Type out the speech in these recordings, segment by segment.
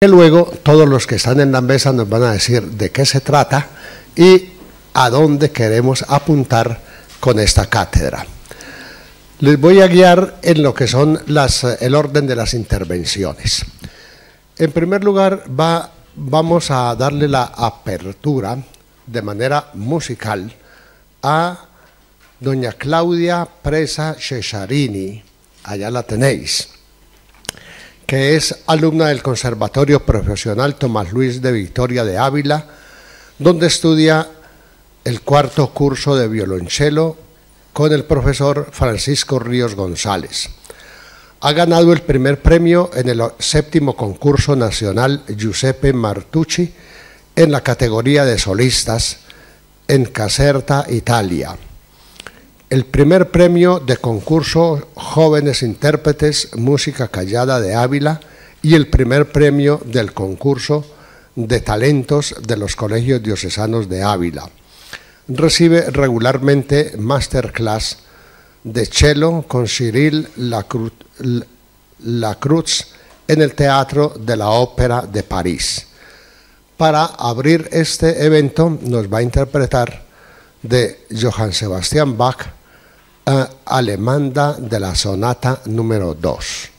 Que luego todos los que están en la mesa nos van a decir de qué se trata y a dónde queremos apuntar con esta cátedra. Les voy a guiar en lo que son el orden de las intervenciones. En primer lugar, vamos a darle la apertura de manera musical a doña Claudia Presa Cesarini, allá la tenéis, que es alumna del Conservatorio Profesional Tomás Luis de Victoria de Ávila, donde estudia el cuarto curso de violonchelo con el profesor Francisco Ríos González. Ha ganado el primer premio en el 7º concurso nacional Giuseppe Martucci en la categoría de solistas en Caserta, Italia. El primer premio de concurso Jóvenes Intérpretes Música Callada de Ávila y el primer premio del concurso de talentos de los colegios diocesanos de Ávila. Recibe regularmente masterclass de cello con Cyril Lacruz en el Teatro de la Ópera de París. Para abrir este evento nos va a interpretar de Johann Sebastian Bach Alemanda de la sonata número 2.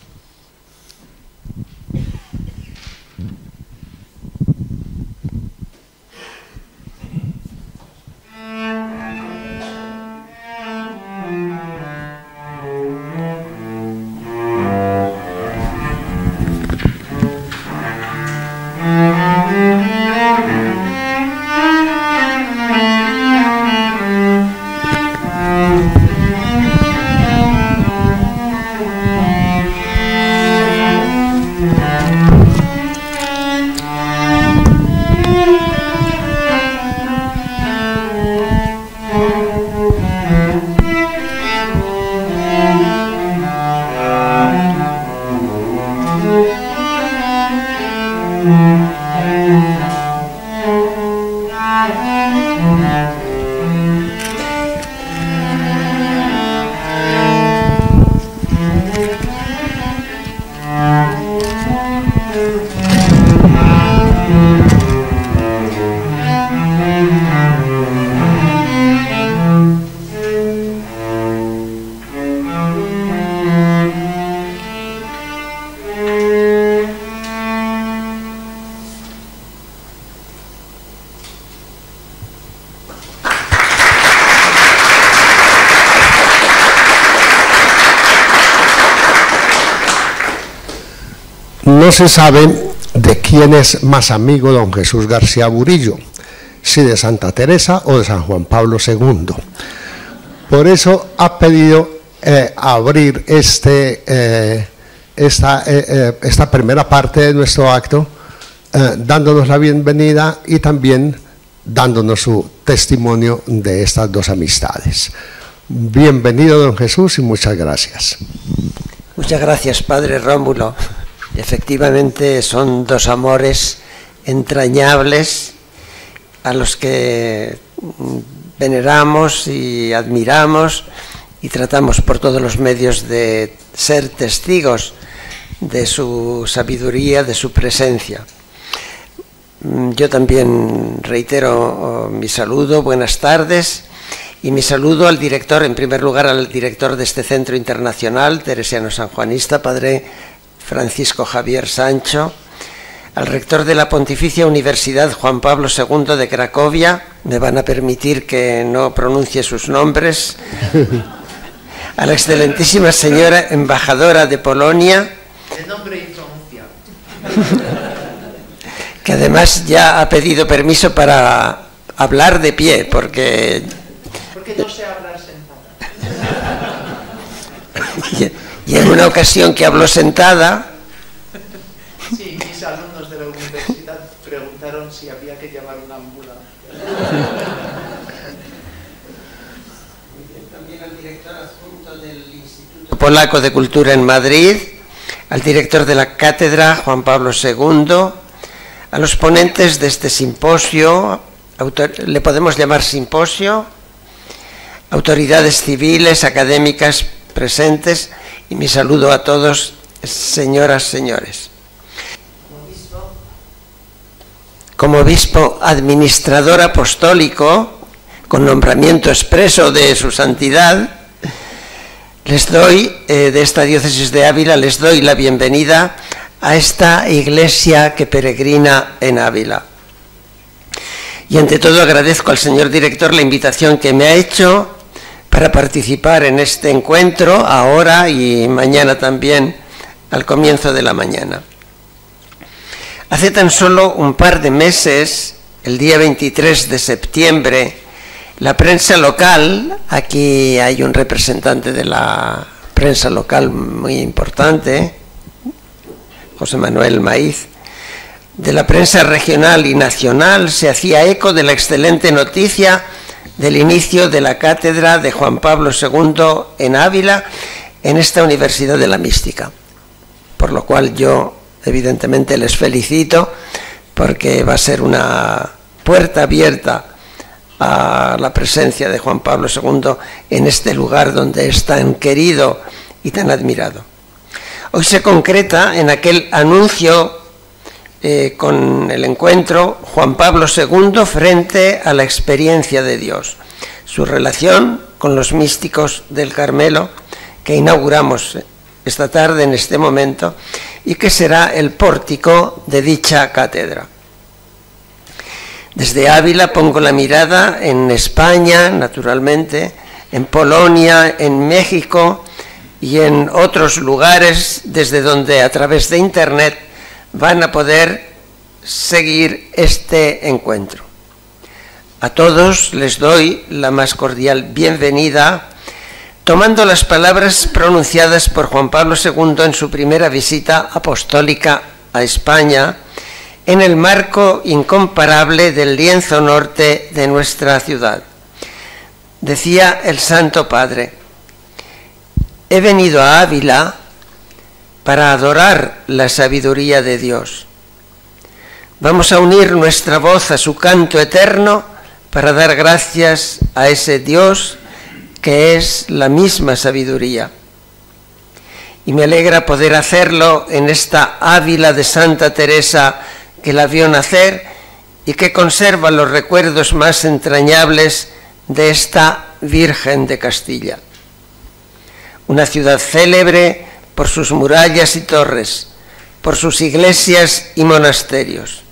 No se sabe de quién es más amigo don Jesús García Burillo, si de Santa Teresa o de San Juan Pablo II. Por eso ha pedido abrir esta primera parte de nuestro acto, dándonos la bienvenida y también dándonos su testimonio de estas dos amistades. Bienvenido don Jesús y muchas gracias. Muchas gracias, padre Rómulo. Efectivamente son dos amores entrañables a los que veneramos y admiramos y tratamos por todos los medios de ser testigos de su sabiduría, de su presencia. Yo también reitero mi saludo, buenas tardes, y mi saludo al director, en primer lugar al director de este centro internacional, teresiano sanjuanista, padre Francisco Javier Sancho, al rector de la Pontificia Universidad Juan Pablo II de Cracovia, me van a permitir que no pronuncie sus nombres, a la excelentísima señora embajadora de Polonia, de nombre impronunciable, que además ya ha pedido permiso para hablar de pie, porque no sé hablar sentada. Y en una ocasión que habló sentada... Sí, mis alumnos de la universidad preguntaron si había que llamar una ambulancia. También al director adjunto del Instituto Polaco de Cultura en Madrid, al director de la cátedra Juan Pablo II, a los ponentes de este simposio, le podemos llamar simposio, autoridades civiles, académicas presentes, y mi saludo a todos, señoras, señores. Obispo, como obispo administrador apostólico, con nombramiento expreso de su santidad, les doy, de esta diócesis de Ávila, les doy la bienvenida a esta iglesia que peregrina en Ávila. Y ante todo agradezco al señor director la invitación que me ha hecho para participar en este encuentro, ahora y mañana también, al comienzo de la mañana. Hace tan solo un par de meses, el día 23 de septiembre, la prensa local, aquí hay un representante de la prensa local muy importante, José Manuel Maíz, de la prensa regional y nacional, se hacía eco de la excelente noticia del inicio de la cátedra de Juan Pablo II en Ávila, en esta Universidad de la Mística. Por lo cual yo, evidentemente, les felicito, porque va a ser una puerta abierta a la presencia de Juan Pablo II en este lugar donde es tan querido y tan admirado. Hoy se concreta en aquel anuncio con el encuentro Juan Pablo II frente a la experiencia de Dios, su relación con los místicos del Carmelo, que inauguramos esta tarde en este momento y que será el pórtico de dicha cátedra. Desde Ávila pongo la mirada en España, naturalmente, en Polonia, en México y en otros lugares desde donde a través de Internet van a poder seguir este encuentro. A todos les doy la más cordial bienvenida, tomando las palabras pronunciadas por Juan Pablo II en su primera visita apostólica a España, en el marco incomparable del lienzo norte de nuestra ciudad. Decía el Santo Padre: he venido a Ávila para adorar la sabiduría de Dios. Vamos a unir nuestra voz a su canto eterno para dar gracias a ese Dios que es la misma sabiduría. Y me alegra poder hacerlo en esta Ávila de Santa Teresa, que la vio nacer y que conserva los recuerdos más entrañables de esta Virgen de Castilla. Una ciudad célebre por sus murallas y torres, por sus iglesias y monasterios,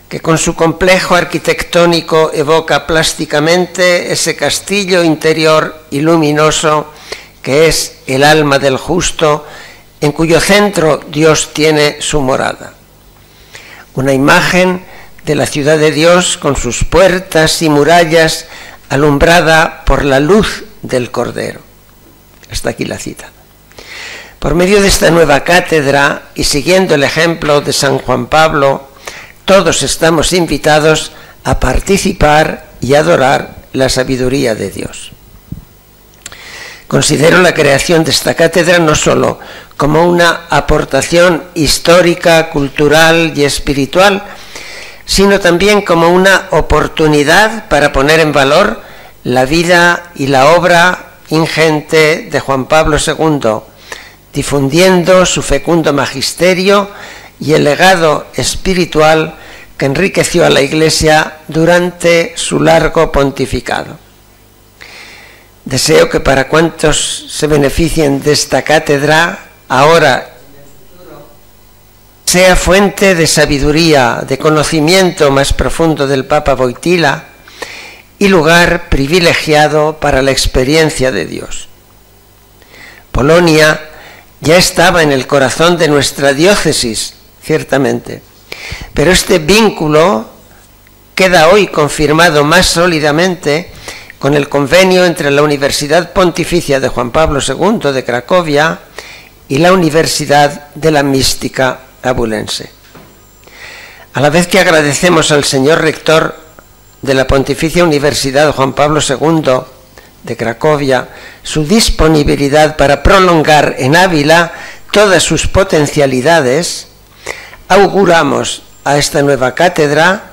que con su complejo arquitectónico evoca plásticamente ese castillo interior y luminoso que es el alma del justo, en cuyo centro Dios tiene su morada. Una imagen de la ciudad de Dios con sus puertas y murallas alumbrada por la luz del Cordero. Hasta aquí la cita. Por medio de esta nueva cátedra y siguiendo el ejemplo de San Juan Pablo, todos estamos invitados a participar y adorar la sabiduría de Dios. Considero la creación de esta cátedra no solo como una aportación histórica, cultural y espiritual, sino también como una oportunidad para poner en valor la vida y la obra ingente de Juan Pablo II, difundiendo su fecundo magisterio y el legado espiritual que enriqueció a la Iglesia durante su largo pontificado. Deseo que para cuantos se beneficien de esta cátedra, ahora sea fuente de sabiduría, de conocimiento más profundo del Papa Wojtyła y lugar privilegiado para la experiencia de Dios. Polonia ya estaba en el corazón de nuestra diócesis, ciertamente, pero este vínculo queda hoy confirmado más sólidamente con el convenio entre la Universidad Pontificia de Juan Pablo II de Cracovia y la Universidad de la Mística Abulense. A la vez que agradecemos al señor rector de la Pontificia Universidad Juan Pablo II de Cracovia su disponibilidad para prolongar en Ávila todas sus potencialidades, auguramos a esta nueva cátedra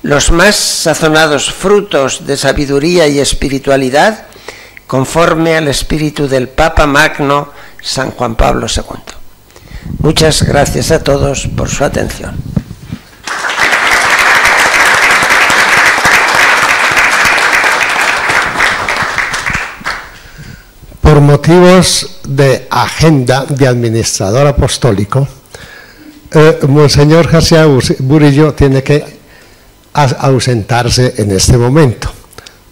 los más sazonados frutos de sabiduría y espiritualidad conforme al espíritu del Papa Magno San Juan Pablo II. Muchas gracias a todos por su atención. por motivos de agenda de administrador apostólico, Monseñor García Burillo tiene que ausentarse en este momento.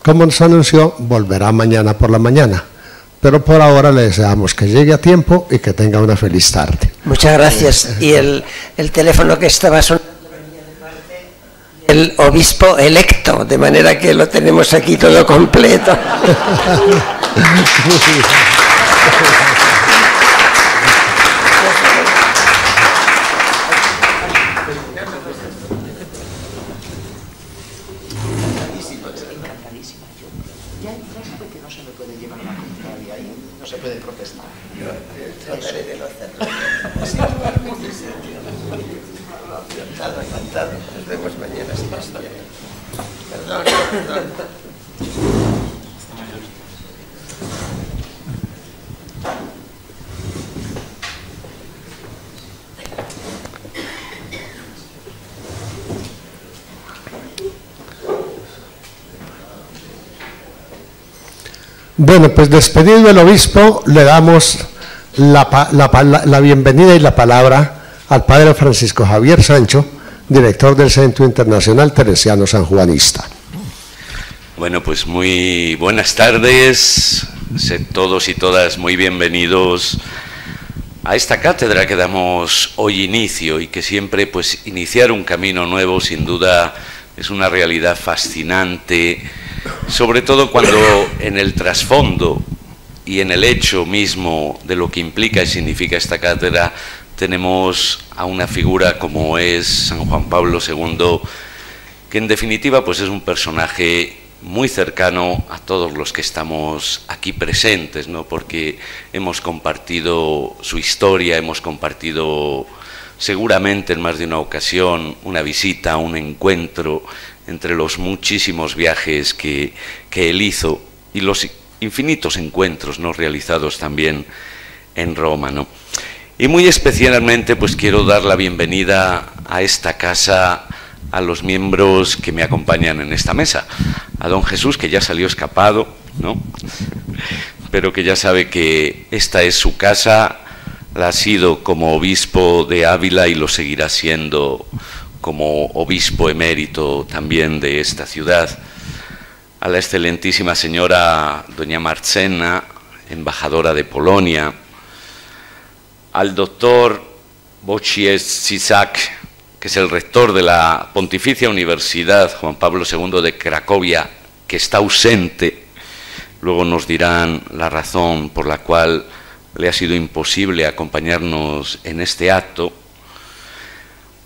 Como nos anunció, volverá mañana por la mañana, pero por ahora le deseamos que llegue a tiempo y que tenga una feliz tarde. Muchas gracias. Y el teléfono que estaba sonando venía de parte del obispo electo, de manera que lo tenemos aquí todo completo. Encantado. Nos vemos mañana. Perdón. Bueno, pues despedido el obispo, le damos la bienvenida y la palabra al padre Francisco Javier Sancho, director del Centro Internacional Teresiano Sanjuanista. Bueno, pues muy buenas tardes, sed todos y todas muy bienvenidos a esta cátedra que damos hoy inicio, y que siempre, pues, iniciar un camino nuevo sin duda es una realidad fascinante, sobre todo cuando en el trasfondo y en el hecho mismo de lo que implica y significa esta cátedra tenemos a una figura como es San Juan Pablo II, que en definitiva pues es un personaje muy cercano a todos los que estamos aquí presentes, ¿no? Porque hemos compartido su historia, hemos compartido seguramente en más de una ocasión una visita, un encuentro entre los muchísimos viajes que él hizo y los infinitos encuentros no realizados también en Roma, ¿no? Y muy especialmente pues quiero dar la bienvenida a esta casa a los miembros que me acompañan en esta mesa. A don Jesús, que ya salió escapado, ¿no? Pero que ya sabe que esta es su casa, la ha sido como obispo de Ávila y lo seguirá siendo como obispo emérito también de esta ciudad. A la excelentísima señora doña Marcena, embajadora de Polonia, al doctor Wojciech Cisak, que es el rector de la Pontificia Universidad Juan Pablo II de Cracovia, que está ausente. Luego nos dirán la razón por la cual le ha sido imposible acompañarnos en este acto.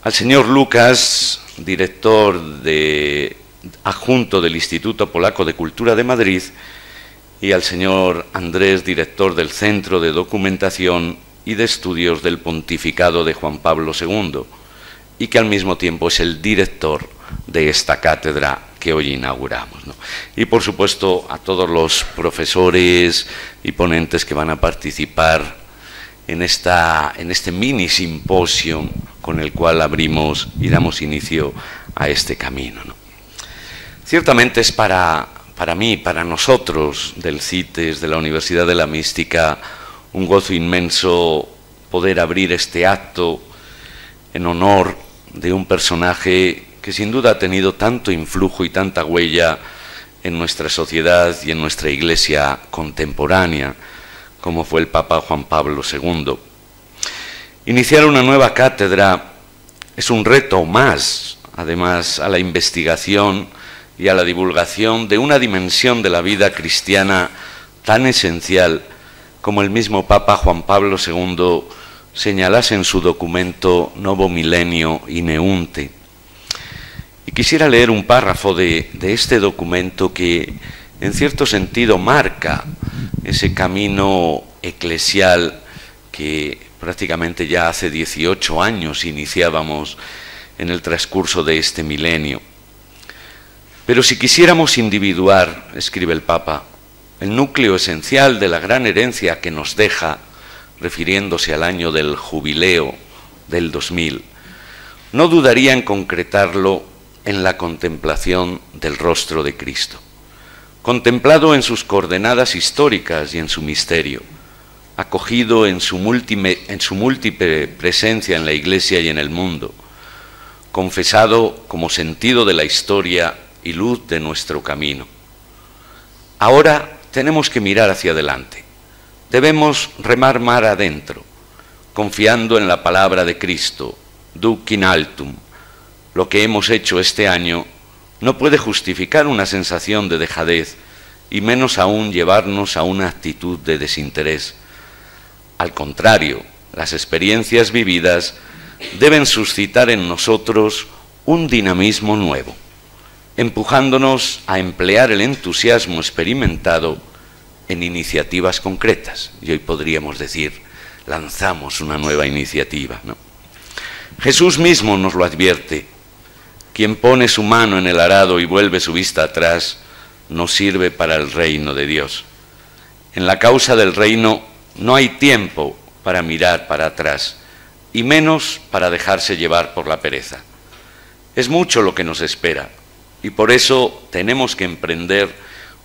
Al señor Lucas, director adjunto del Instituto Polaco de Cultura de Madrid, y al señor Andrés, director del Centro de Documentación y de Estudios del Pontificado de Juan Pablo II, y que al mismo tiempo es el director de esta cátedra que hoy inauguramos, ¿no? Y por supuesto a todos los profesores y ponentes que van a participar en este mini simposio con el cual abrimos y damos inicio a este camino, ¿no? Ciertamente es para mí, para nosotros del CITES, de la Universidad de la Mística, un gozo inmenso poder abrir este acto en honor de un personaje que sin duda ha tenido tanto influjo y tanta huella en nuestra sociedad y en nuestra Iglesia contemporánea, como fue el Papa Juan Pablo II. Iniciar una nueva cátedra es un reto más, además, a la investigación y a la divulgación de una dimensión de la vida cristiana tan esencial como el mismo Papa Juan Pablo II señalase en su documento Novo Milenio Ineunte. Y quisiera leer un párrafo de este documento que, en cierto sentido, marca ese camino eclesial que prácticamente ya hace 18 años iniciábamos en el transcurso de este milenio. Pero si quisiéramos individuar, escribe el Papa, el núcleo esencial de la gran herencia que nos deja, refiriéndose al año del jubileo del 2000, no dudaría en concretarlo en la contemplación del rostro de Cristo. contemplado en sus coordenadas históricas y en su misterio, acogido en su múltiple presencia en la Iglesia y en el mundo, confesado como sentido de la historia y luz de nuestro camino. Ahora tenemos que mirar hacia adelante. Debemos remar mar adentro, confiando en la palabra de Cristo, Duc in altum. Lo que hemos hecho este año no puede justificar una sensación de dejadez y menos aún llevarnos a una actitud de desinterés. Al contrario, las experiencias vividas deben suscitar en nosotros un dinamismo nuevo, empujándonos a emplear el entusiasmo experimentado en iniciativas concretas. Y hoy podríamos decir, lanzamos una nueva iniciativa, ¿no? Jesús mismo nos lo advierte: quien pone su mano en el arado y vuelve su vista atrás, no sirve para el reino de Dios. En la causa del reino no hay tiempo para mirar para atrás, y menos para dejarse llevar por la pereza. Es mucho lo que nos espera, y por eso tenemos que emprender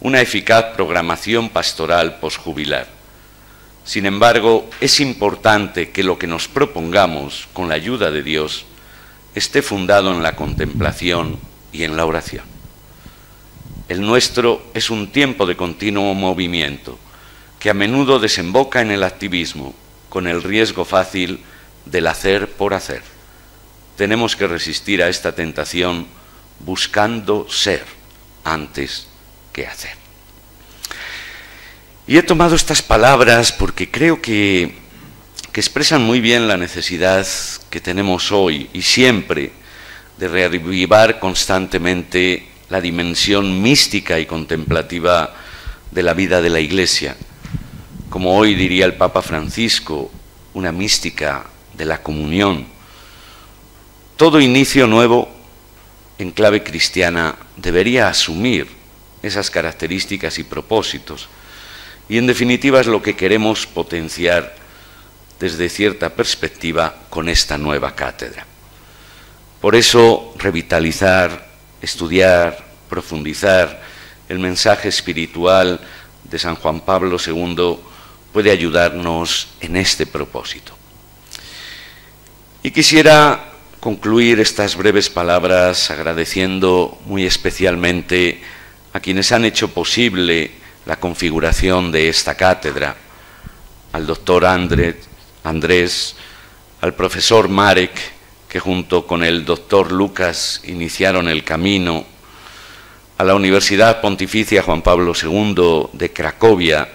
una eficaz programación pastoral posjubilar. Sin embargo, es importante que lo que nos propongamos, con la ayuda de Dios, esté fundado en la contemplación y en la oración. El nuestro es un tiempo de continuo movimiento, que a menudo desemboca en el activismo, con el riesgo fácil del hacer por hacer. Tenemos que resistir a esta tentación buscando ser antes que hacer. Y he tomado estas palabras porque creo que expresan muy bien la necesidad que tenemos hoy y siempre de reavivar constantemente la dimensión mística y contemplativa de la vida de la Iglesia. Como hoy diría el Papa Francisco, una mística de la comunión. Todo inicio nuevo en clave cristiana debería asumir esas características y propósitos, y en definitiva es lo que queremos potenciar desde cierta perspectiva con esta nueva cátedra. Por eso, revitalizar, estudiar, profundizar el mensaje espiritual de San Juan Pablo II puede ayudarnos en este propósito. Y quisiera concluir estas breves palabras agradeciendo muy especialmente a quienes han hecho posible la configuración de esta cátedra: al doctor Andrés, al profesor Marek, que junto con el doctor Lucas iniciaron el camino, a la Universidad Pontificia Juan Pablo II de Cracovia,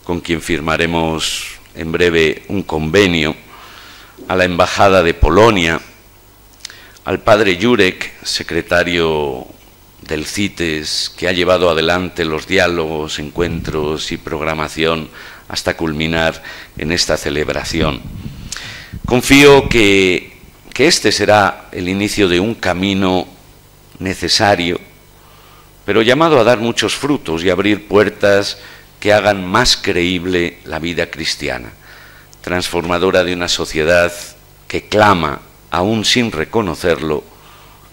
con quien firmaremos en breve un convenio, a la Embajada de Polonia, al padre Jurek, secretario del CITES, que ha llevado adelante los diálogos, encuentros y programación hasta culminar en esta celebración. Confío que este será el inicio de un camino necesario, pero llamado a dar muchos frutos y abrir puertas que hagan más creíble la vida cristiana, transformadora de una sociedad que clama, aún sin reconocerlo,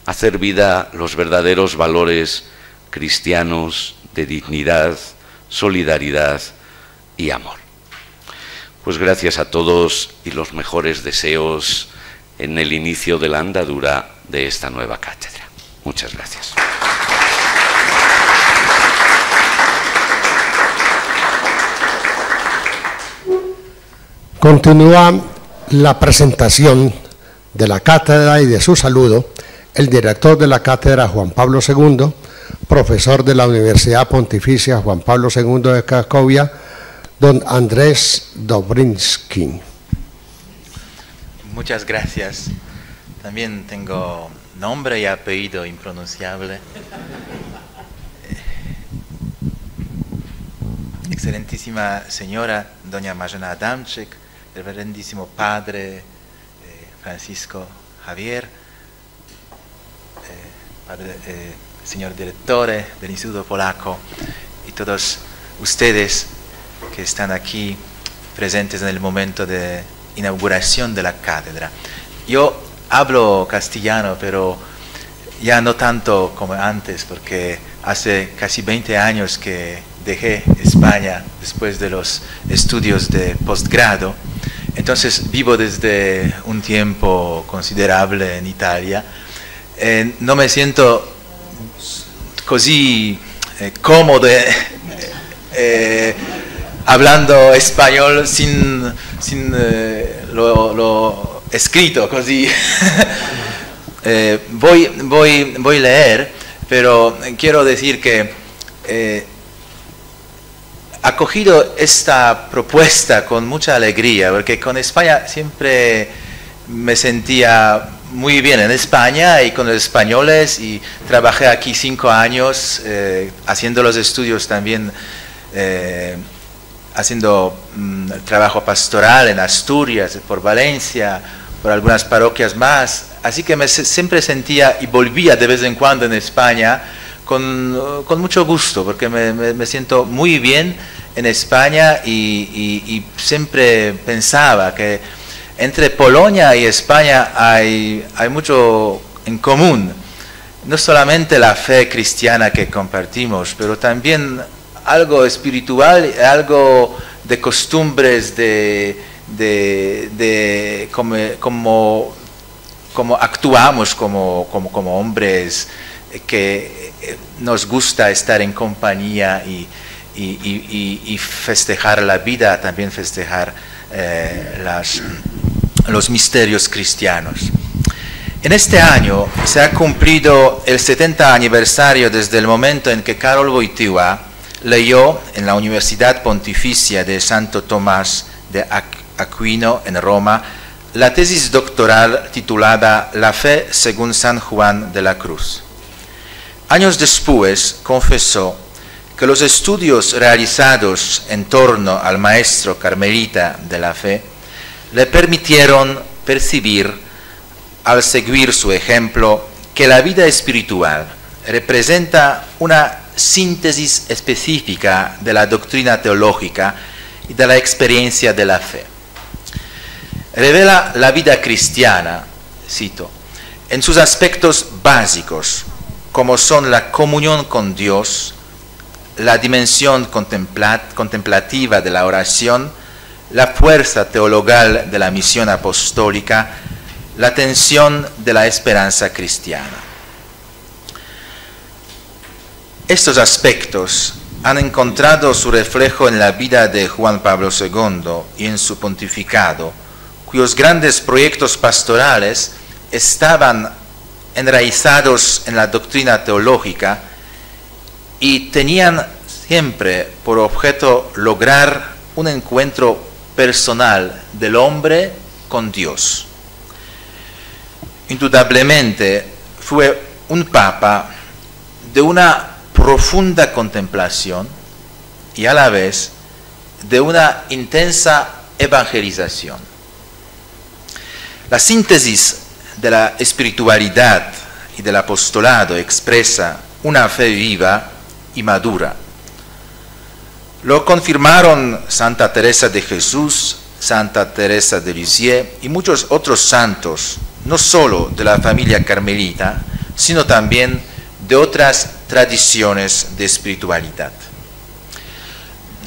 hacer vida los verdaderos valores cristianos de dignidad, solidaridad y amor. Pues gracias a todos y los mejores deseos en el inicio de la andadura de esta nueva cátedra. Muchas gracias. Continúa la presentación de la cátedra y de su saludo el director de la cátedra Juan Pablo II, profesor de la Universidad Pontificia Juan Pablo II de Cracovia, don Andrés Dobrinsky. Muchas gracias. También tengo nombre y apellido impronunciable. Excelentísima señora doña Marzena Adamczyk, reverendísimo padre Francisco Javier, señor director del Instituto Polaco y todos ustedes que están aquí presentes en el momento de inauguración de la cátedra. Yo hablo castellano, pero ya no tanto como antes, porque hace casi 20 años que dejé España después de los estudios de posgrado. Entonces vivo desde un tiempo considerable en Italia. No me siento così cómodo hablando español sin lo escrito così. Voy a leer, pero quiero decir que acogido esta propuesta con mucha alegría, porque con España siempre me sentía muy bien en España y con los españoles, y trabajé aquí 5 años haciendo los estudios también, haciendo trabajo pastoral en Asturias, por Valencia, por algunas parroquias más, así que siempre sentía y volvía de vez en cuando en España con mucho gusto, porque me siento muy bien en España, y siempre pensaba que entre Polonia y España hay mucho en común, no solamente la fe cristiana que compartimos, pero también algo espiritual, algo de costumbres, de cómo actuamos como hombres, que nos gusta estar en compañía y festejar la vida, también festejar los misterios cristianos. En este año se ha cumplido el 70 aniversario desde el momento en que Karol Wojtyła leyó en la Universidad Pontificia de Santo Tomás de Aquino en Roma la tesis doctoral titulada La fe según San Juan de la Cruz. Años después confesó que los estudios realizados en torno al maestro carmelita de la fe le permitieron percibir, al seguir su ejemplo, que la vida espiritual representa una síntesis específica de la doctrina teológica y de la experiencia de la fe. Revela la vida cristiana, cito, en sus aspectos básicos, como son la comunión con Dios, la dimensión contemplativa de la oración, la fuerza teologal de la misión apostólica, la tensión de la esperanza cristiana. Estos aspectos han encontrado su reflejo en la vida de Juan Pablo II y en su pontificado, cuyos grandes proyectos pastorales estaban enraizados en la doctrina teológica y tenían siempre por objeto lograr un encuentro personal del hombre con Dios. Indudablemente fue un papa de una profunda contemplación y a la vez de una intensa evangelización. La síntesis de la espiritualidad y del apostolado expresa una fe viva y madura. Lo confirmaron Santa Teresa de Jesús, Santa Teresa de Lisieux y muchos otros santos, no solo de la familia carmelita, sino también de otras tradiciones de espiritualidad.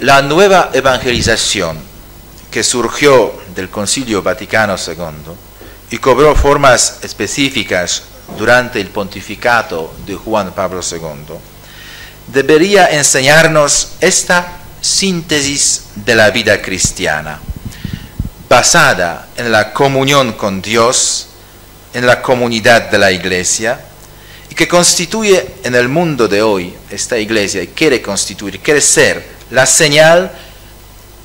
La nueva evangelización que surgió del Concilio Vaticano II y cobró formas específicas durante el pontificado de Juan Pablo II, debería enseñarnos esta síntesis de la vida cristiana, basada en la comunión con Dios, en la comunidad de la Iglesia, y que constituye en el mundo de hoy, esta Iglesia quiere constituir, quiere ser la señal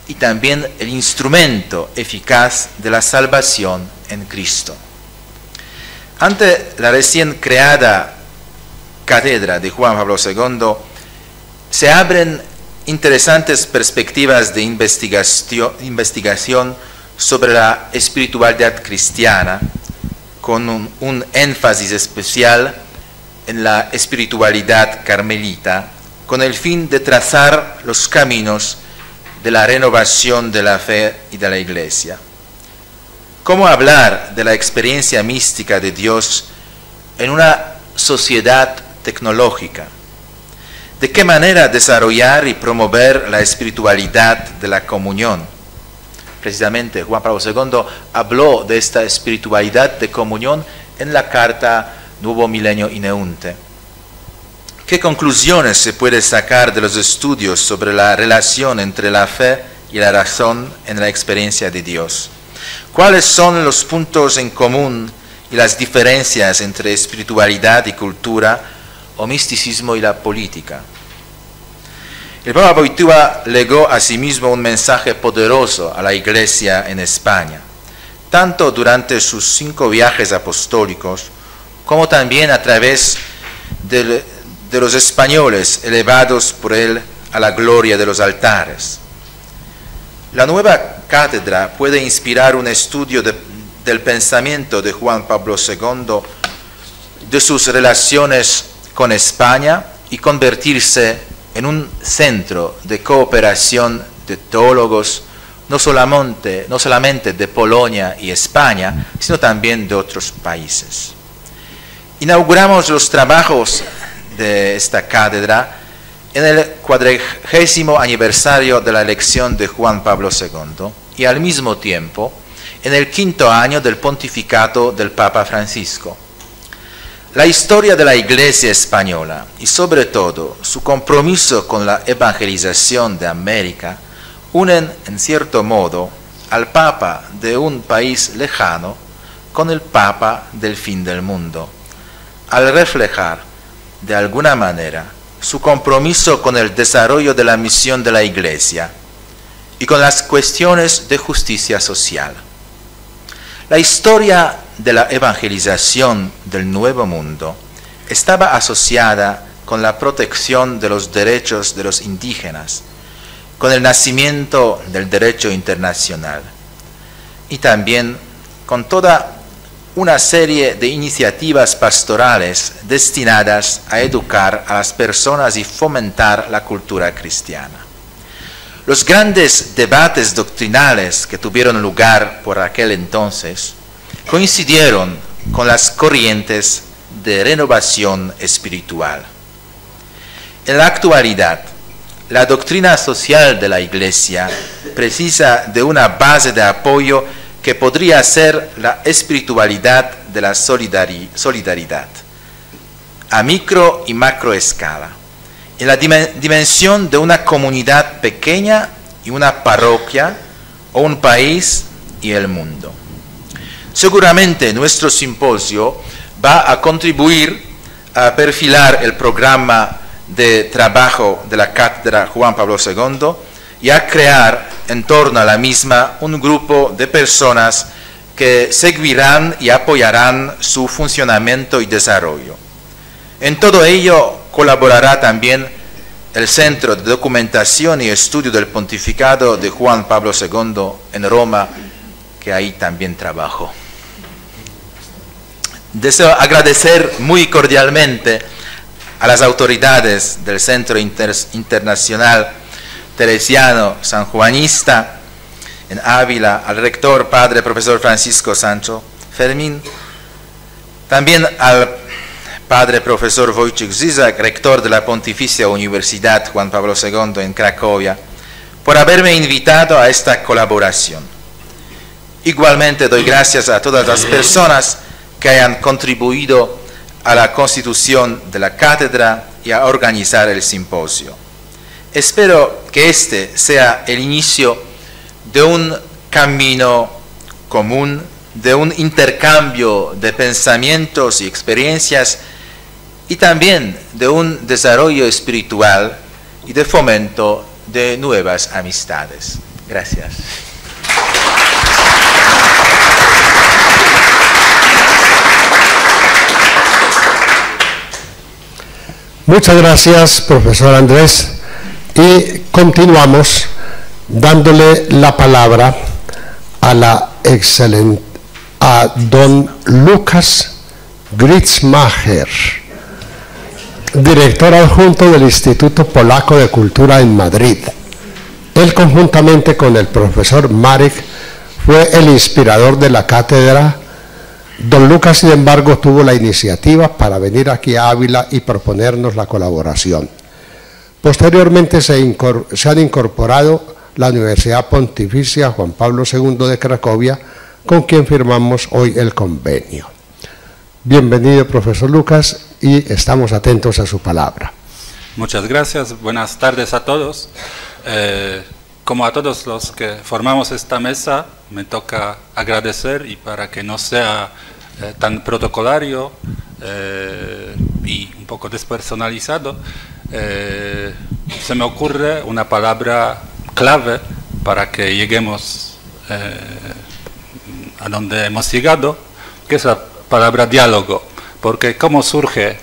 y también el instrumento eficaz de la salvación en Cristo. Ante la recién creada cátedra de Juan Pablo II, se abren interesantes perspectivas de investigación sobre la espiritualidad cristiana, con un énfasis especial en la espiritualidad carmelita, con el fin de trazar los caminos de la renovación de la fe y de la Iglesia. ¿Cómo hablar de la experiencia mística de Dios en una sociedad tecnológica? ¿De qué manera desarrollar y promover la espiritualidad de la comunión? Precisamente Juan Pablo II habló de esta espiritualidad de comunión en la carta Nuevo Milenio Ineunte. ¿Qué conclusiones se puede sacar de los estudios sobre la relación entre la fe y la razón en la experiencia de Dios? ¿Cuáles son los puntos en común y las diferencias entre espiritualidad y cultura, o misticismo y la política? El Papa Wojtyła legó asimismo un mensaje poderoso a la Iglesia en España, tanto durante sus 5 viajes apostólicos, como también a través de los españoles elevados por él a la gloria de los altares. La nueva cátedra puede inspirar un estudio del pensamiento de Juan Pablo II, de sus relaciones con España, y convertirse en un centro de cooperación de teólogos, no solamente de Polonia y España, sino también de otros países. Inauguramos los trabajos de esta cátedra en el 40º aniversario de la elección de Juan Pablo II y al mismo tiempo en el 5º año del pontificado del Papa Francisco. La historia de la Iglesia española y sobre todo su compromiso con la evangelización de América unen en cierto modo al Papa de un país lejano con el Papa del fin del mundo, al reflejar de alguna manera su compromiso con el desarrollo de la misión de la Iglesia y con las cuestiones de justicia social. La historia de la evangelización del Nuevo Mundo estaba asociada con la protección de los derechos de los indígenas, con el nacimiento del derecho internacional y también con toda una serie de iniciativas pastorales destinadas a educar a las personas y fomentar la cultura cristiana. Los grandes debates doctrinales que tuvieron lugar por aquel entonces coincidieron con las corrientes de renovación espiritual. En la actualidad, la doctrina social de la Iglesia precisa de una base de apoyo que podría ser la espiritualidad de la solidaridad, a micro y macro escala, en la dimensión de una comunidad pequeña y una parroquia, o un país y el mundo. Seguramente nuestro simposio va a contribuir a perfilar el programa de trabajo de la Cátedra Juan Pablo II y a crear en torno a la misma un grupo de personas que seguirán y apoyarán su funcionamiento y desarrollo. En todo ello colaborará también el Centro de Documentación y Estudio del Pontificado de Juan Pablo II en Roma, que ahí también trabajo. Deseo agradecer muy cordialmente a las autoridades del Centro Internacional Teresiano Sanjuanista en Ávila, al rector, padre profesor Francisco Sancho Fermín, también al padre profesor Wojciech Zizak, rector de la Pontificia Universidad Juan Pablo II en Cracovia, por haberme invitado a esta colaboración. Igualmente doy gracias a todas las personas que hayan contribuido a la constitución de la cátedra y a organizar el simposio. Espero que este sea el inicio de un camino común, de un intercambio de pensamientos y experiencias y también de un desarrollo espiritual y de fomento de nuevas amistades. Gracias. Muchas gracias, profesor Andrés. Y continuamos dándole la palabra a don Lucas Gritzmacher, director adjunto del Instituto Polaco de Cultura en Madrid. Él, conjuntamente con el profesor Marek, fue el inspirador de la cátedra Don Lucas, sin embargo, tuvo la iniciativa para venir aquí a Ávila y proponernos la colaboración. Posteriormente se han incorporado la Universidad Pontificia Juan Pablo II de Cracovia, con quien firmamos hoy el convenio. Bienvenido, profesor Lucas, y estamos atentos a su palabra. Muchas gracias, buenas tardes a todos. Como a todos los que formamos esta mesa, me toca agradecer, y para que no sea tan protocolario y un poco despersonalizado, se me ocurre una palabra clave para que lleguemos a donde hemos llegado, que es la palabra diálogo. Porque ¿cómo surge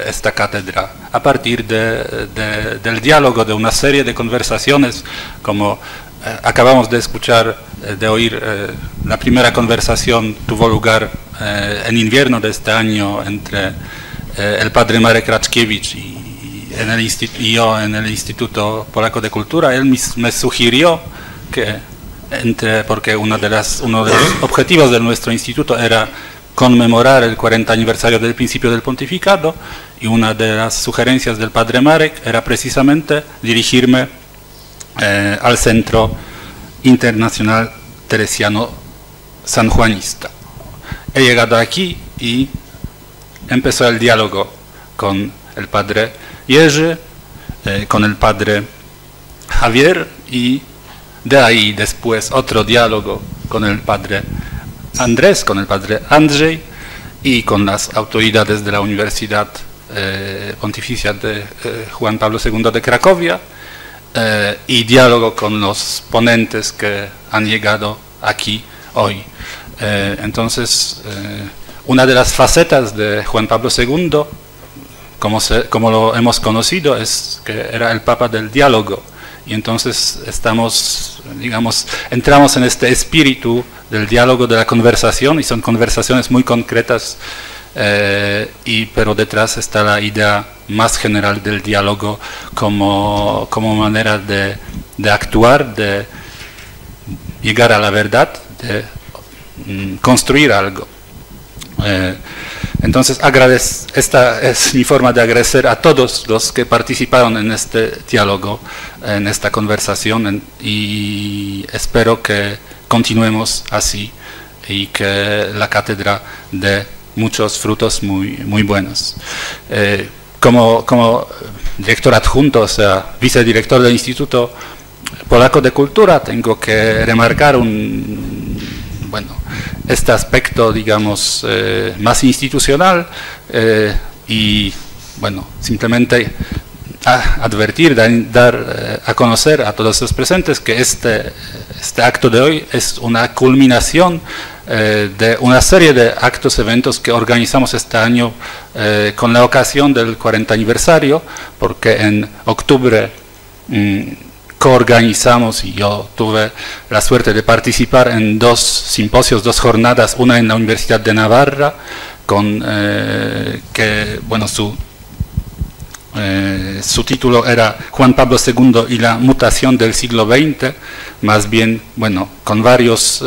esta cátedra? A partir del diálogo, de una serie de conversaciones, como acabamos de escuchar, de oír. La primera conversación tuvo lugar en invierno de este año entre el padre Marek Raczkiewicz y yo en el Instituto Polaco de Cultura. Él me sugirió que, porque uno de los objetivos de nuestro instituto era conmemorar el 40 aniversario del principio del pontificado, y una de las sugerencias del padre Marek era precisamente dirigirme al Centro Internacional Teresiano Sanjuanista. He llegado aquí y empezó el diálogo con el padre Jerzy, con el padre Javier, y de ahí después otro diálogo con el padre Andrés, con el padre Andrzej y con las autoridades de la Universidad Pontificia de Juan Pablo II de Cracovia, y diálogo con los ponentes que han llegado aquí hoy. Entonces, una de las facetas de Juan Pablo II, como lo hemos conocido, es que era el Papa del diálogo. Y entonces entramos en este espíritu del diálogo, de la conversación, y son conversaciones muy concretas, pero detrás está la idea más general del diálogo como manera de actuar, de llegar a la verdad, de construir algo. Entonces, esta es mi forma de agradecer a todos los que participaron en este diálogo, en esta conversación, y espero que continuemos así y que la cátedra dé muchos frutos muy buenos. Como director adjunto, o sea, vicedirector del Instituto Polaco de Cultura, tengo que remarcar este aspecto, digamos, más institucional, y simplemente advertir, dar a conocer a todos los presentes que este acto de hoy es una culminación de una serie de actos, eventos que organizamos este año con la ocasión del 40 aniversario, porque en octubre coorganizamos, y yo tuve la suerte de participar en 2 simposios, 2 jornadas, una en la Universidad de Navarra, su título era Juan Pablo II y la mutación del siglo XX, más bien, con varios,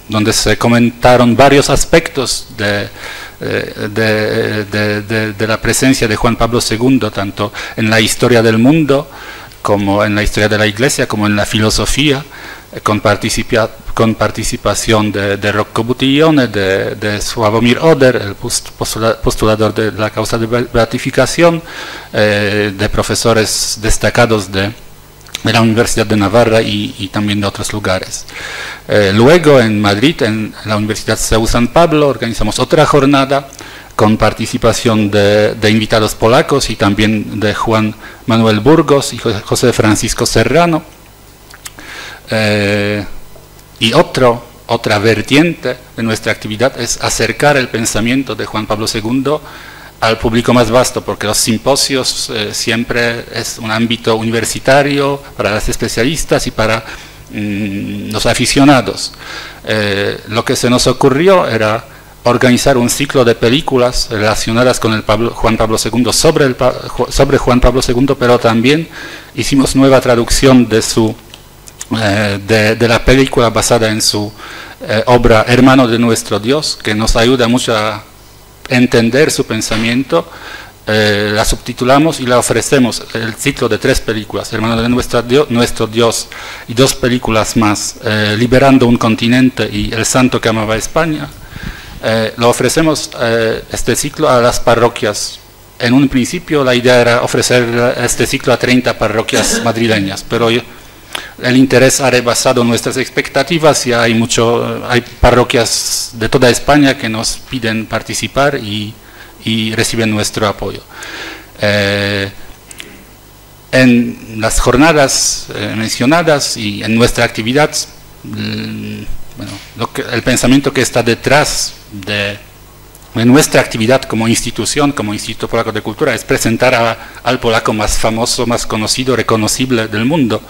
donde se comentaron varios aspectos de la presencia de Juan Pablo II, tanto en la historia del mundo, como en la historia de la Iglesia, como en la filosofía, con participación de Rocco Buttiglione, de Sławomir Oder, el postulador de la causa de beatificación, de profesores destacados de la Universidad de Navarra y también de otros lugares. Luego en Madrid, en la Universidad CEU San Pablo, organizamos otra jornada con participación de invitados polacos y también de Juan Manuel Burgos y José Francisco Serrano. Y otra vertiente de nuestra actividad es acercar el pensamiento de Juan Pablo II al público más vasto, porque los simposios siempre es un ámbito universitario para los especialistas y para los aficionados. Lo que se nos ocurrió era organizar un ciclo de películas relacionadas con Juan Pablo II, sobre Juan Pablo II, pero también hicimos nueva traducción de la película basada en su obra Hermano de Nuestro Dios, que nos ayuda mucho a entender su pensamiento. La subtitulamos y la ofrecemos, el ciclo de 3 películas, Hermano de Nuestro Dios, y 2 películas más, Liberando un continente y El santo que amaba España. Lo ofrecemos, este ciclo, a las parroquias. En un principio la idea era ofrecer este ciclo a 30 parroquias madrileñas, pero el interés ha rebasado nuestras expectativas y hay parroquias de toda España que nos piden participar y reciben nuestro apoyo. En las jornadas mencionadas y en nuestra actividad, el pensamiento que está detrás de nuestra actividad como institución, como Instituto Polaco de Cultura, es presentar al polaco más famoso, más conocido, reconocible del mundo.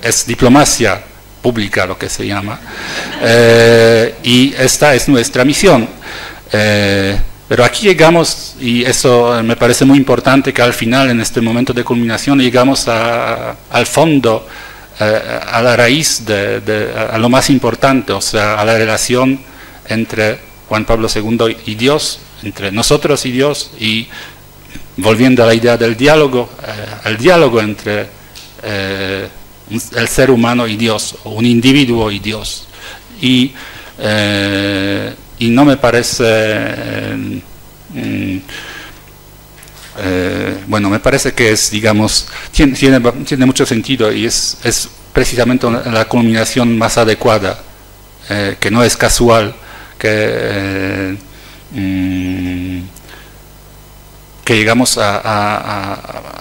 Es diplomacia pública, lo que se llama, y esta es nuestra misión. Pero aquí llegamos, y eso me parece muy importante, que al final, en este momento de culminación, llegamos al fondo, a la raíz, a lo más importante, o sea, a la relación entre Juan Pablo II y Dios, entre nosotros y Dios, y volviendo a la idea del diálogo, el diálogo entre el ser humano y Dios, o un individuo y Dios. Y no me parece, me parece que es, digamos, tiene mucho sentido y es precisamente la culminación más adecuada, que no es casual, que llegamos a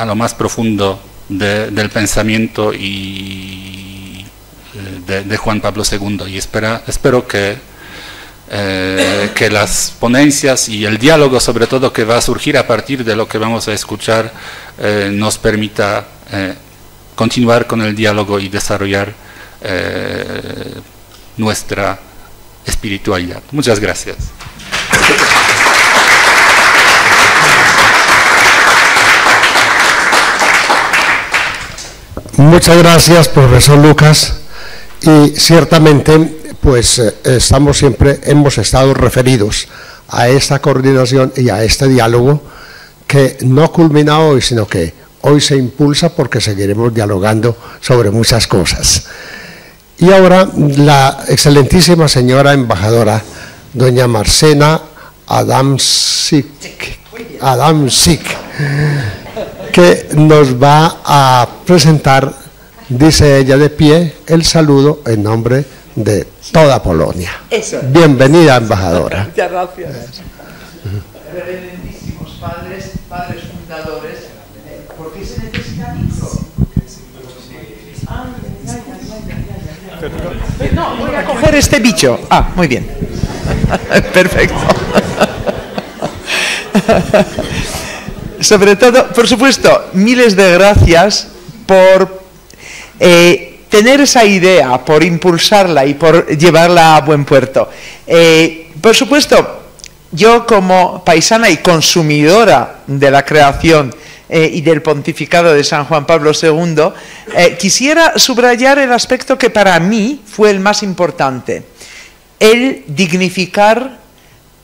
lo más profundo del pensamiento y de Juan Pablo II, y espero que las ponencias y el diálogo, sobre todo, que va a surgir a partir de lo que vamos a escuchar, nos permita continuar con el diálogo y desarrollar nuestra espiritualidad. Muchas gracias. Muchas gracias, profesor Lucas, y ciertamente pues hemos estado referidos a esta coordinación y a este diálogo que no culmina hoy, sino que hoy se impulsa porque seguiremos dialogando sobre muchas cosas. Y ahora la excelentísima señora embajadora, doña Marcena Adamczyk, que nos va a presentar, dice ella de pie, el saludo en nombre de toda Polonia. Eso. Bienvenida, embajadora. Muchas gracias. Reverendísimos padres fundadores, ¿por qué se necesita micro? No, voy a coger este bicho. Ah, muy bien. Perfecto. Sobre todo, por supuesto, miles de gracias por tener esa idea, por impulsarla y por llevarla a buen puerto. Por supuesto, yo como paisana y consumidora de la creación y del pontificado de San Juan Pablo II, quisiera subrayar el aspecto que para mí fue el más importante: el dignificar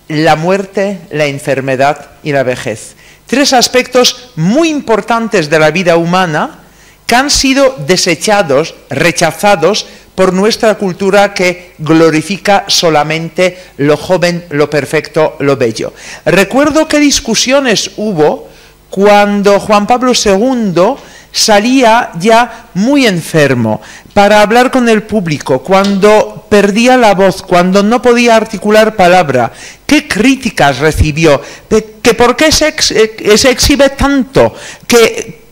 la muerte, la enfermedad y la vejez. 3 aspectos muy importantes de la vida humana que han sido desechados, rechazados por nuestra cultura, que glorifica solamente lo joven, lo perfecto, lo bello. Recuerdo qué discusiones hubo cuando Juan Pablo II salía ya muy enfermo para hablar con el público, cuando perdía la voz, cuando no podía articular palabra. ¿Qué críticas recibió? ¿Que por qué se exhibe tanto? ¿Que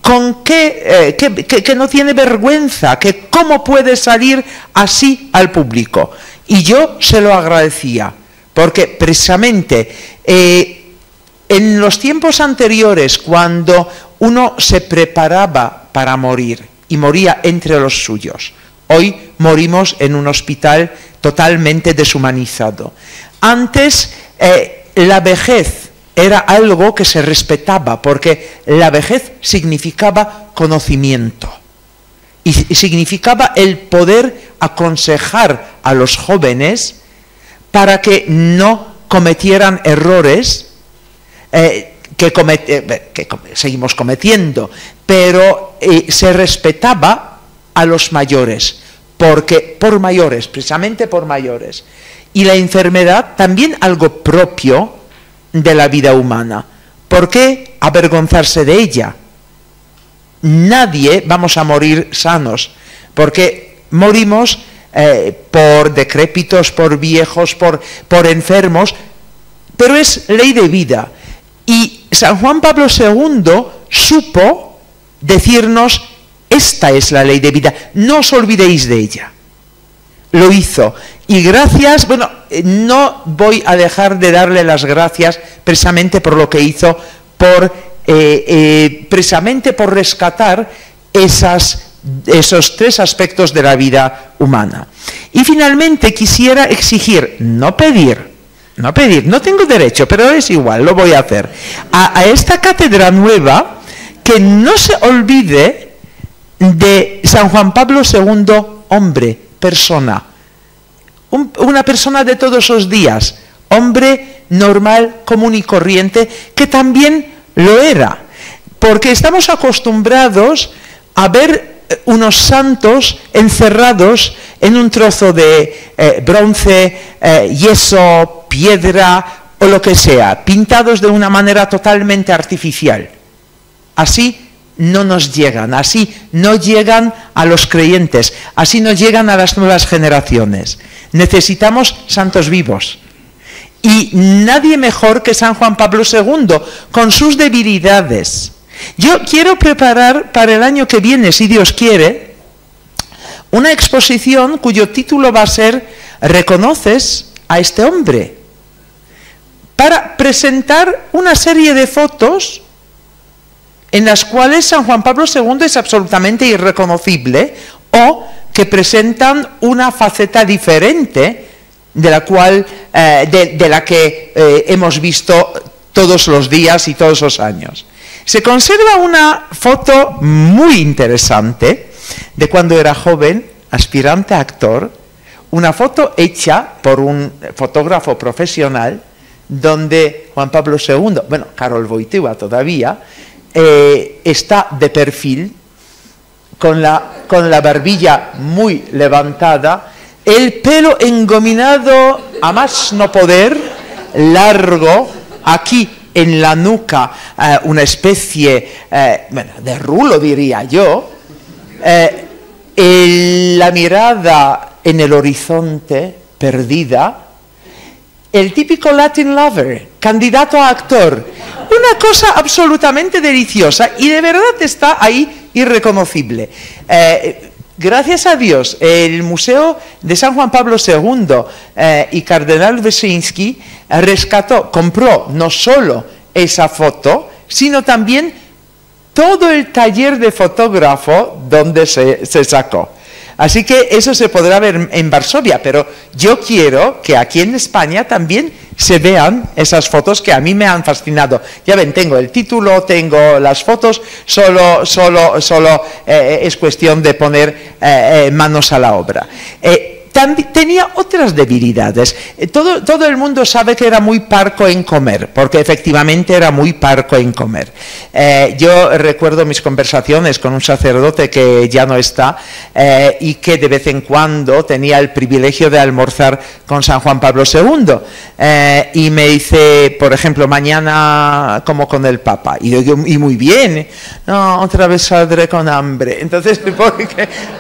no tiene vergüenza? ¿Que cómo puede salir así al público? Y yo se lo agradecía, porque precisamente en los tiempos anteriores, cuando uno se preparaba para morir y moría entre los suyos, hoy morimos en un hospital totalmente deshumanizado. Antes la vejez era algo que se respetaba, porque la vejez significaba conocimiento. y significaba el poder aconsejar a los jóvenes para que no cometieran errores que seguimos cometiendo, pero se respetaba a los mayores, precisamente por mayores. Y la enfermedad también algo propio de la vida humana. ¿Por qué avergonzarse de ella? Nadie vamos a morir sanos, porque morimos por decrépitos, por viejos, por enfermos, pero es ley de vida. Y San Juan Pablo II supo decirnos, esta es la ley de vida, no os olvidéis de ella. Lo hizo. Y gracias, bueno, no voy a dejar de darle las gracias precisamente por lo que hizo, precisamente por rescatar esos tres aspectos de la vida humana. Y finalmente quisiera exigir, no pedir, no tengo derecho, pero es igual, lo voy a hacer, a esta cátedra nueva, que no se olvide de San Juan Pablo II, hombre, persona, una persona de todos los días, hombre normal, común y corriente, que también lo era, porque estamos acostumbrados a ver unos santos encerrados en un trozo de bronce, yeso, piedra o lo que sea, pintados de una manera totalmente artificial. Así no nos llegan, así no llegan a los creyentes, así no llegan a las nuevas generaciones. Necesitamos santos vivos. Y nadie mejor que San Juan Pablo II, con sus debilidades. Yo quiero preparar para el año que viene, si Dios quiere, una exposición cuyo título va a ser ¿Reconoces a este hombre? Para presentar una serie de fotos en las cuales San Juan Pablo II es absolutamente irreconocible o que presentan una faceta diferente de la que hemos visto todos los días y todos los años. Se conserva una foto muy interesante de cuando era joven, aspirante a actor, una foto hecha por un fotógrafo profesional donde Juan Pablo II, bueno, Karol Wojtyła todavía, está de perfil, con la barbilla muy levantada, el pelo engominado a más no poder, largo, aquí en la nuca una especie de rulo, diría yo, la mirada en el horizonte, perdida, el típico Latin lover, candidato a actor, una cosa absolutamente deliciosa y de verdad está ahí irreconocible. Gracias a Dios, el Museo de San Juan Pablo II y Cardenal Wyszyński compró no solo esa foto, sino también todo el taller de fotógrafo donde se sacó. Así que eso se podrá ver en Varsovia, pero yo quiero que aquí en España también se vean esas fotos que a mí me han fascinado. Ya ven, tengo el título, tengo las fotos, solo es cuestión de poner manos a la obra. Tenía otras debilidades. Todo el mundo sabe que era muy parco en comer, porque efectivamente era muy parco en comer. Yo recuerdo mis conversaciones con un sacerdote que ya no está y que de vez en cuando tenía el privilegio de almorzar con San Juan Pablo II. Y me dice, por ejemplo, mañana como con el Papa. Y yo digo, y muy bien, no, otra vez saldré con hambre. Entonces,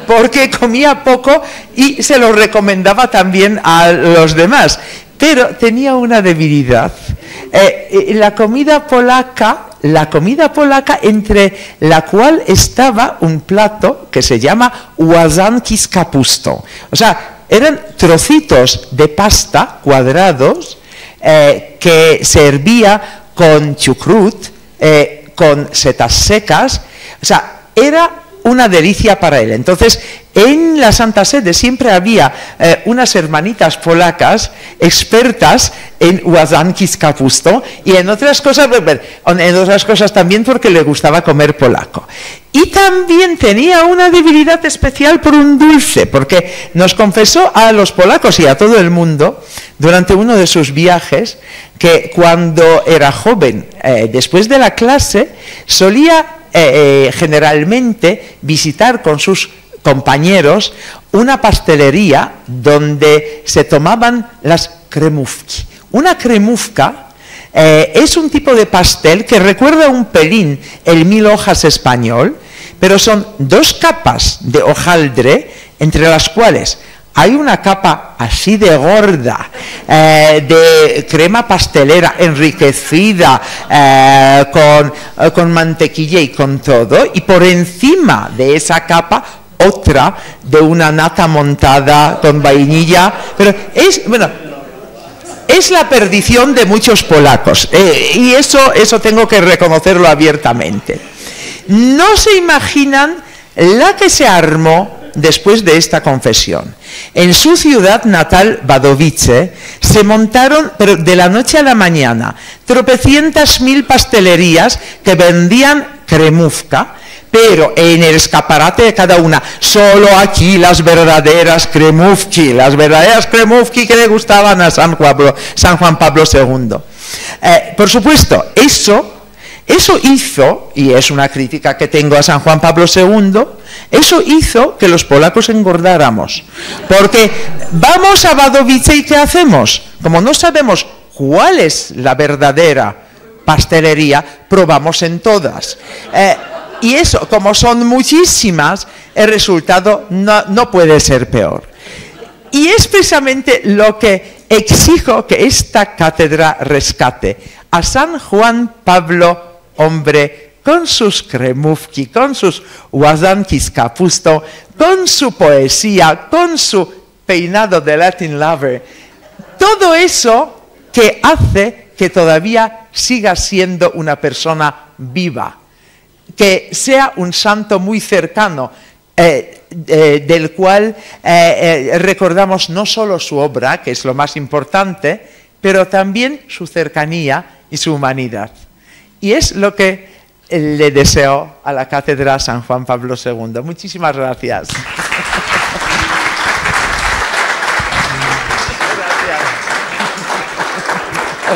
porque comía poco y se lo recomendaba también a los demás, pero tenía una debilidad. La comida polaca, entre la cual estaba un plato que se llama łasanki z kapustą. O sea, eran trocitos de pasta cuadrados que servía con chucrut, con setas secas. O sea, era una delicia para él. Entonces, en la Santa Sede siempre había unas hermanitas polacas expertas en łasanki kapusto y en otras cosas también porque le gustaba comer polaco. Y también tenía una debilidad especial por un dulce, porque nos confesó a los polacos y a todo el mundo durante uno de sus viajes que cuando era joven, después de la clase, solía generalmente visitar con sus compañeros una pastelería donde se tomaban las kremówki. Una kremówka es un tipo de pastel que recuerda un pelín el 1000 hojas español, pero son 2 capas de hojaldre, entre las cuales hay una capa así de gorda, de crema pastelera enriquecida, con mantequilla y con todo, y por encima de esa capa otra de una nata montada con vainilla, pero es la perdición de muchos polacos, y eso tengo que reconocerlo abiertamente. No se imaginan la que se armó después de esta confesión. En su ciudad natal, Wadowice, se montaron, pero de la noche a la mañana, tropecientas mil pastelerías que vendían kremówka, pero en el escaparate de cada una, solo aquí las verdaderas kremówki que le gustaban a San Juan Pablo II. Por supuesto, eso hizo, y es una crítica que tengo a San Juan Pablo II, eso hizo que los polacos engordáramos. Porque vamos a Wadowice y ¿qué hacemos? Como no sabemos cuál es la verdadera pastelería, probamos en todas. Y eso, como son muchísimas, el resultado no puede ser peor. Y es precisamente lo que exijo que esta cátedra rescate. A San Juan Pablo, hombre, con sus kremówki, con sus łasanki kapusto, con su poesía, con su peinado de Latin lover, todo eso que hace que todavía siga siendo una persona viva, que sea un santo muy cercano, del cual recordamos no solo su obra, que es lo más importante, pero también su cercanía y su humanidad. Y es lo que le deseo a la Cátedra San Juan Pablo II. Muchísimas gracias.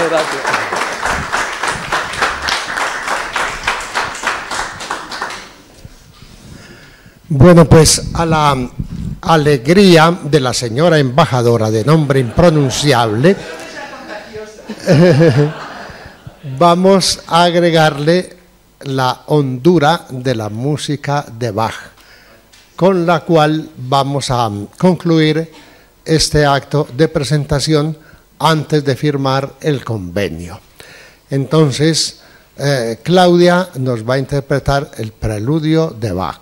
Gracias. Bueno, pues a la alegría de la señora embajadora de nombre impronunciable, vamos a agregarle la hondura de la música de Bach, con la cual vamos a concluir este acto de presentación antes de firmar el convenio. Entonces, Claudia nos va a interpretar el preludio de Bach.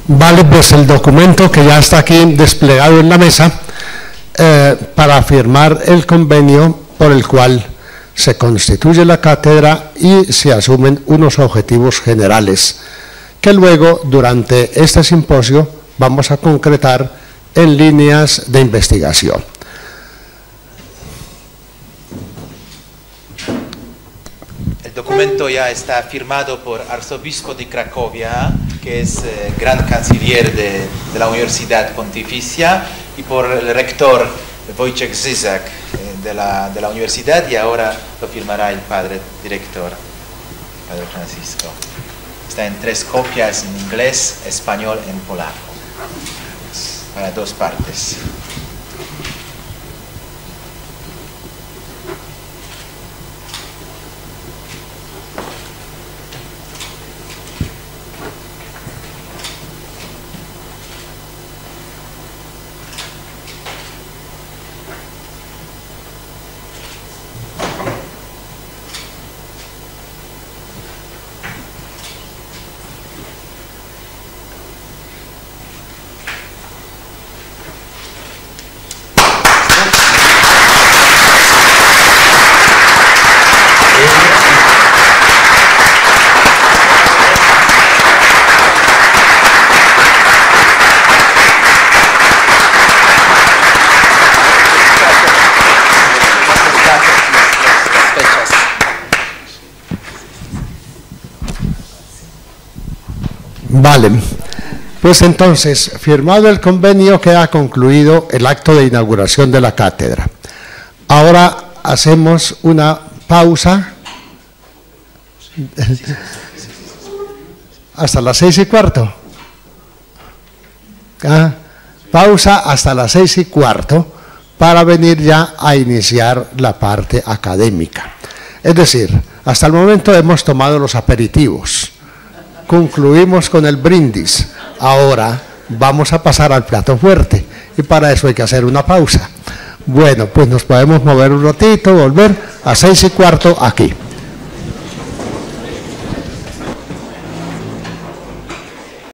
Vale, pues el documento que ya está aquí desplegado en la mesa para firmar el convenio por el cual se constituye la cátedra y se asumen unos objetivos generales que luego durante este simposio vamos a concretar en líneas de investigación. El documento ya está firmado por Arzobispo de Cracovia, que es gran canciller de la Universidad Pontificia, y por el rector Wojciech Zizak de la universidad, y ahora lo firmará el padre director, Padre Francisco. Está en 3 copias en inglés, español y en polaco, para 2 partes. Vale, pues entonces, firmado el convenio, queda concluido el acto de inauguración de la cátedra. Ahora hacemos una pausa hasta las 6:15. Pausa hasta las 6:15 para venir ya a iniciar la parte académica. Es decir, hasta el momento hemos tomado los aperitivos. Concluimos con el brindis. Ahora vamos a pasar al plato fuerte y para eso hay que hacer una pausa. Bueno, pues nos podemos mover un ratito, volver a 6:15 aquí.